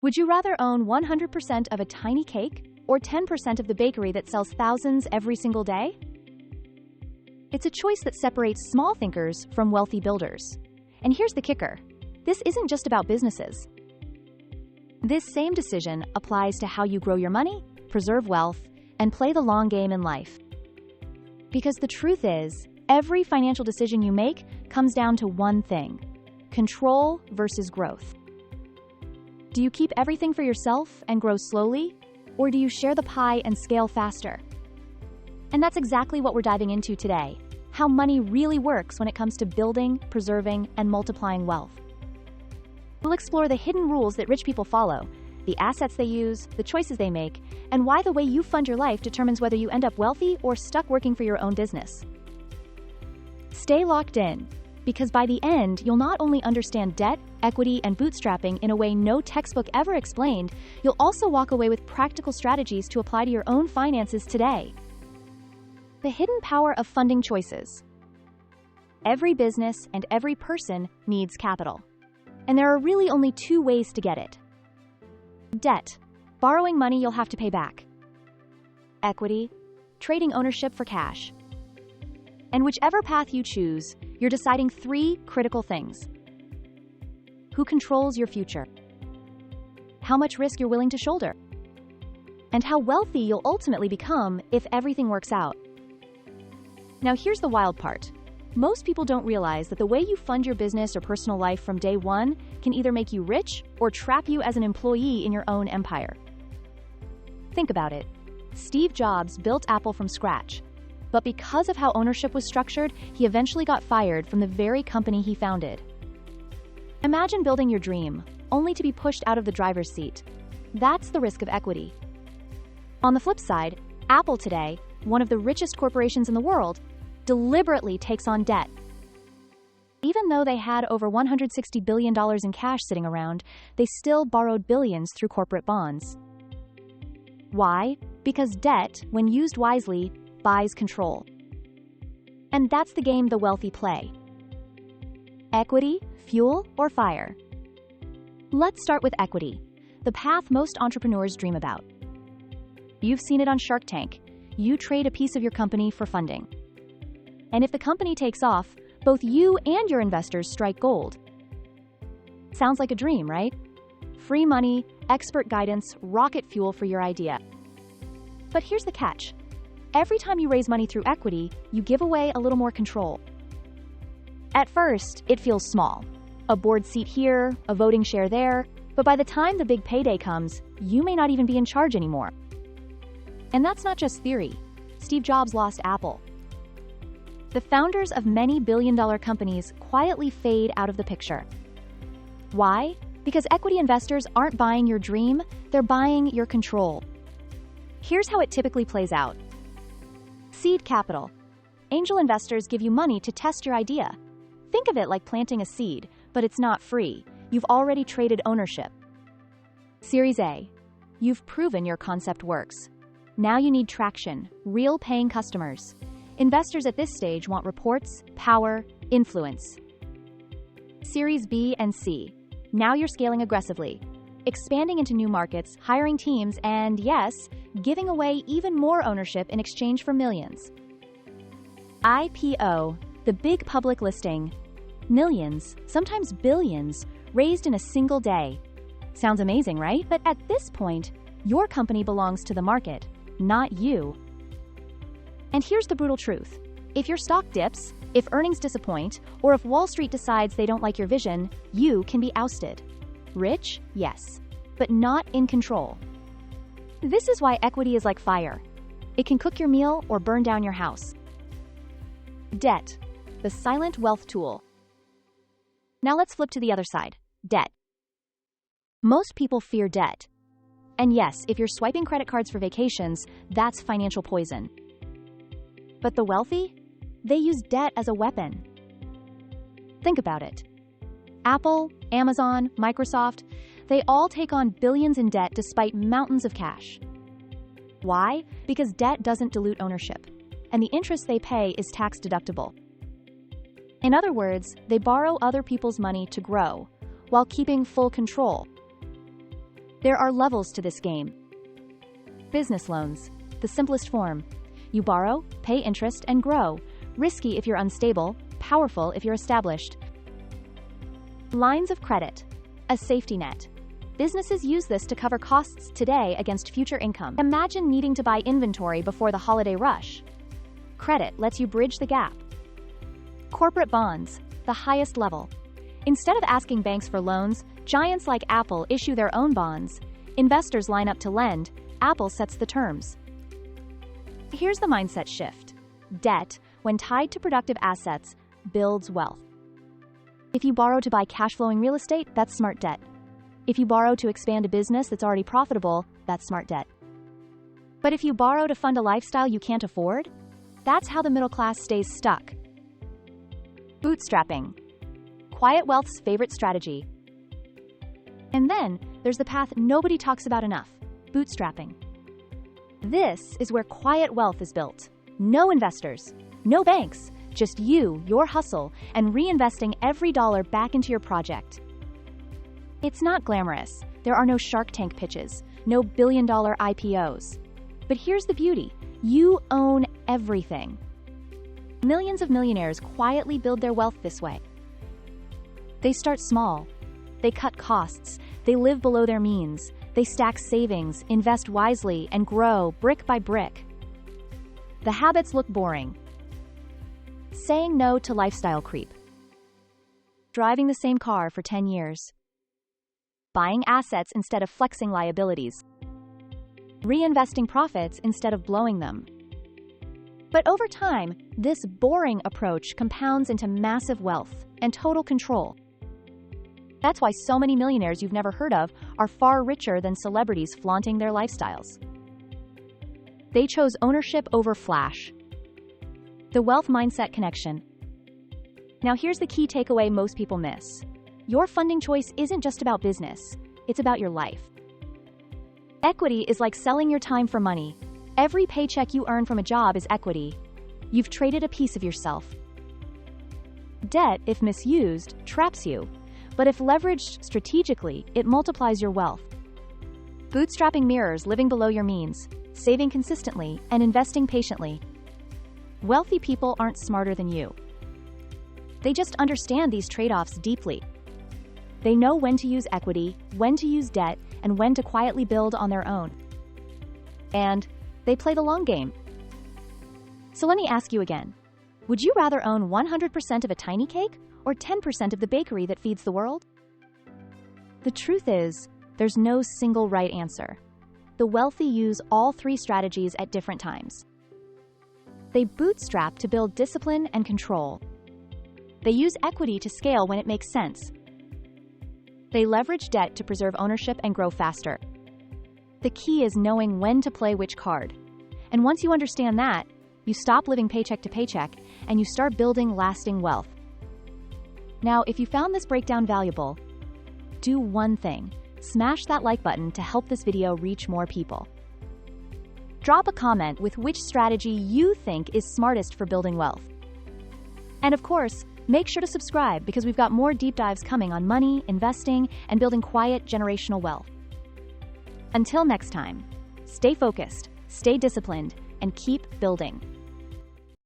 Would you rather own 100% of a tiny cake or 10% of the bakery that sells thousands every single day? It's a choice that separates small thinkers from wealthy builders. And here's the kicker. This isn't just about businesses. This same decision applies to how you grow your money, preserve wealth, and play the long game in life. Because the truth is, every financial decision you make comes down to one thing: control versus growth. Do you keep everything for yourself and grow slowly, or do you share the pie and scale faster? And that's exactly what we're diving into today: how money really works when it comes to building, preserving, and multiplying wealth. We'll explore the hidden rules that rich people follow, the assets they use, the choices they make, and why the way you fund your life determines whether you end up wealthy or stuck working for your own business. Stay locked in, because by the end, you'll not only understand debt, equity, and bootstrapping in a way no textbook ever explained, you'll also walk away with practical strategies to apply to your own finances today. The hidden power of funding choices. Every business and every person needs capital. And there are really only two ways to get it. Debt, borrowing money you'll have to pay back. Equity, trading ownership for cash. And whichever path you choose, you're deciding three critical things. Who controls your future? How much risk you're willing to shoulder? And how wealthy you'll ultimately become if everything works out. Now here's the wild part. Most people don't realize that the way you fund your business or personal life from day one can either make you rich or trap you as an employee in your own empire. Think about it. Steve Jobs built Apple from scratch. But because of how ownership was structured, he eventually got fired from the very company he founded. Imagine building your dream, only to be pushed out of the driver's seat. That's the risk of equity. On the flip side, Apple today, one of the richest corporations in the world, deliberately takes on debt. Even though they had over $160 billion in cash sitting around, they still borrowed billions through corporate bonds. Why? Because debt, when used wisely, buys control. And that's the game the wealthy play. Equity, fuel, or fire? Let's start with equity, the path most entrepreneurs dream about. You've seen it on Shark Tank. You trade a piece of your company for funding. And if the company takes off, both you and your investors strike gold. Sounds like a dream, right? Free money, expert guidance, rocket fuel for your idea. But here's the catch. Every time you raise money through equity, you give away a little more control. At first, it feels small. A board seat here, a voting share there, but by the time the big payday comes, you may not even be in charge anymore. And that's not just theory. Steve Jobs lost Apple. The founders of many billion-dollar companies quietly fade out of the picture. Why? Because equity investors aren't buying your dream, they're buying your control. Here's how it typically plays out. Seed capital. Angel investors give you money to test your idea. Think of it like planting a seed, but it's not free. You've already traded ownership. Series A. You've proven your concept works. Now you need traction, real paying customers. Investors at this stage want reports, power, influence. Series B and C. Now you're scaling aggressively, expanding into new markets, hiring teams, and yes, giving away even more ownership in exchange for millions. IPO, the big public listing. Millions, sometimes billions, raised in a single day. Sounds amazing, right? But at this point, your company belongs to the market, not you. And here's the brutal truth. If your stock dips, if earnings disappoint, or if Wall Street decides they don't like your vision, you can be ousted. Rich? Yes, but not in control. This is why equity is like fire. It can cook your meal or burn down your house. Debt, the silent wealth tool. Now let's flip to the other side, debt. Most people fear debt. And yes, if you're swiping credit cards for vacations, that's financial poison. But the wealthy? They use debt as a weapon. Think about it. Apple, Amazon, Microsoft, they all take on billions in debt despite mountains of cash. Why? Because debt doesn't dilute ownership, and the interest they pay is tax deductible. In other words, they borrow other people's money to grow, while keeping full control. There are levels to this game. Business loans, the simplest form. You borrow, pay interest, and grow. Risky if you're unstable, powerful if you're established. Lines of credit, a safety net. Businesses use this to cover costs today against future income. Imagine needing to buy inventory before the holiday rush. Credit lets you bridge the gap. Corporate bonds, the highest level. Instead of asking banks for loans, giants like Apple issue their own bonds. Investors line up to lend. Apple sets the terms. Here's the mindset shift. Debt, when tied to productive assets, builds wealth. If you borrow to buy cash-flowing real estate, that's smart debt. If you borrow to expand a business that's already profitable, that's smart debt. But if you borrow to fund a lifestyle you can't afford, that's how the middle class stays stuck. Bootstrapping, quiet wealth's favorite strategy. And then there's the path nobody talks about enough, bootstrapping. This is where quiet wealth is built. No investors, no banks, just you, your hustle, and reinvesting every dollar back into your project. It's not glamorous. There are no Shark Tank pitches, no billion-dollar IPOs. But here's the beauty. You own everything. Millions of millionaires quietly build their wealth this way. They start small. They cut costs. They live below their means. They stack savings, invest wisely, and grow brick by brick. The habits look boring. Saying no to lifestyle creep. Driving the same car for 10 years. Buying assets instead of flexing liabilities. Reinvesting profits instead of blowing them. But over time, this boring approach compounds into massive wealth and total control. That's why so many millionaires you've never heard of are far richer than celebrities flaunting their lifestyles. They chose ownership over flash. The wealth mindset connection. Now here's the key takeaway most people miss. Your funding choice isn't just about business, it's about your life. Equity is like selling your time for money. Every paycheck you earn from a job is equity. You've traded a piece of yourself. Debt, if misused, traps you. But if leveraged strategically, it multiplies your wealth. Bootstrapping mirrors living below your means, saving consistently, and investing patiently. Wealthy people aren't smarter than you. They just understand these trade-offs deeply. They know when to use equity, when to use debt, and when to quietly build on their own. And they play the long game. So let me ask you again. Would you rather own 100% of a tiny cake or 10% of the bakery that feeds the world? The truth is, there's no single right answer. The wealthy use all three strategies at different times. They bootstrap to build discipline and control. They use equity to scale when it makes sense. They leverage debt to preserve ownership and grow faster. The key is knowing when to play which card. And once you understand that, you stop living paycheck to paycheck and you start building lasting wealth. Now, if you found this breakdown valuable, do one thing. Smash that like button to help this video reach more people. Drop a comment with which strategy you think is smartest for building wealth. And of course, make sure to subscribe because we've got more deep dives coming on money, investing, and building quiet generational wealth. Until next time, stay focused, stay disciplined, and keep building.